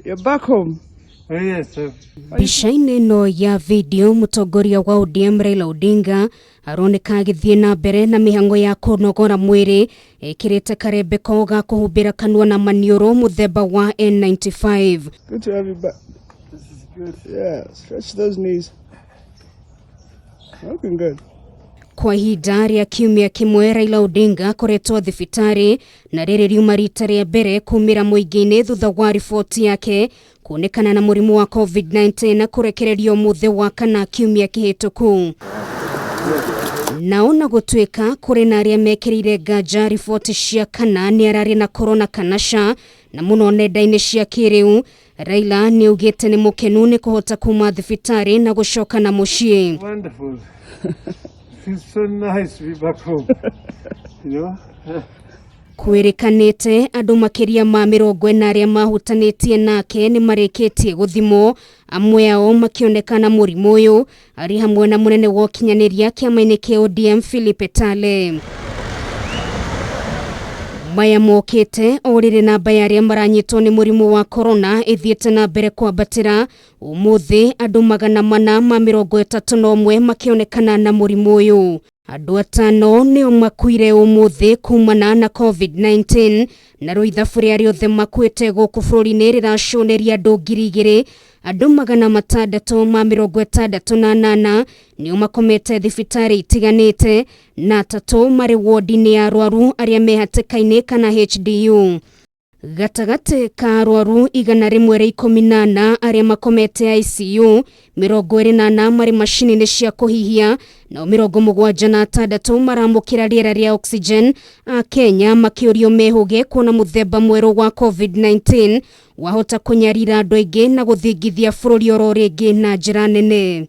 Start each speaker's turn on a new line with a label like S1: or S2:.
S1: You're back home.
S2: Yes, sir.
S3: Mbica-inĩ no ya video Mutongoria wa ODM Raila Odinga aroneka agithie na mbere na mihango ya kunogora mwiri ekirite karembeko ga kuhumbira kanua na manioro muthemba wa N95.
S1: Good to have you back.
S2: This is good.
S1: Yeah, stretch those knees. Looking good.
S3: Kwa ihinda rĩa kiumia kimwe Raila Odinga akoretwo thibitari na rĩrĩ riuma rita rĩa mbere kumĩra mũingĩ-inĩ thutha wa riboti yake kwonekana na murimu wa COVID-19 na kurekererio mũthĩ wa kana kiumia kĩhĩtũku. Naona gũtuĩka kũrĩ na arĩa mekĩrĩire nganja riboti cia kana nĩ ararĩ na corona kana ca na mũno nenda-inĩ cia kĩrĩu, Raila nĩ augite nĩ mũkenu nĩ kũhota kuma thibitari na gũcoka na mũciĩ.
S2: Wonderful. Feels so nice to be back home. You know?
S3: Kwĩrĩkanĩte andũ makĩria ma 40 arĩa mahutanĩtie nake nĩ marĩkĩtie gũthimwo, amwe ao makĩonekana mũrimũ ũyũ, arĩ hamwe na mũnene wa ũkinyanĩria kĩama-inĩ kĩa ODM Philip. Maya mokĩte o rĩrĩ namba ya arĩa maranyitwo nĩ mũrimũ wa corona ĩthiĩte na mbere kwambatĩra, ũmũthĩ andũ 431 makĩonekana na mũrimũ ũyũ. Andũ 5 nĩo makuire ũmũthĩ kumana na COVID-19 na rũithabu rĩa rĩothe makuĩte gũkũ bũrũri-inĩ rĩraconeria andũ 2,000. Andũ 668 nĩo makomete thibitari itiganĩte na 3 marĩ wodi-inĩ ya arwaru arĩa mehatĩka-inĩ kana HDU. Gatagatĩ ka arwaru 118 arĩa makomete ICU, 24 marĩ macini-inĩ cia kũhihia na 76 maramũkĩra rĩera rĩa oxygen. A Kenya makĩũrio mehũge kuona mũthemba mwerũ wa COVID-19 wahota kũnyarira andũ aingĩ na gũthingithia bũrũri oro rĩngĩ na njĩra nene.